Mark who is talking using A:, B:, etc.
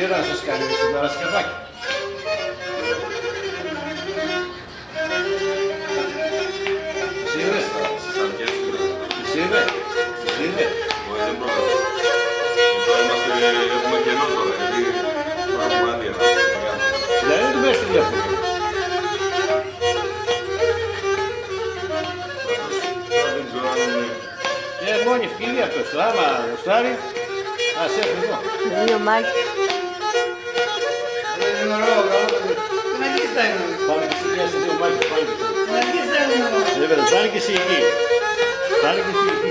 A: γέρα να σας κάνει στην ώρα σκαφάκι. Εσύ είδες. Εσύ είδες. Εσύ είδες.
B: Έχουμε κενό τώρα, γιατί τώρα έχουμε άδεια.
A: Δηλαδή δεν του πες τη διαφορά. Μόνη ευκαιρία αυτός, άμα γουστάρει, ας έρθει εδώ.
C: Είναι ο Μάκης.
D: Είναι ωραίο, καλό. Την αγγίστα είναι.
A: Πάμε και εσύ, ας έρθει ο Μάκης, πάμε και εσύ.
D: Την αγγίστα είναι.
A: Βέβαια, πάνε και εσύ εκεί. Πάνε και εσύ εκεί.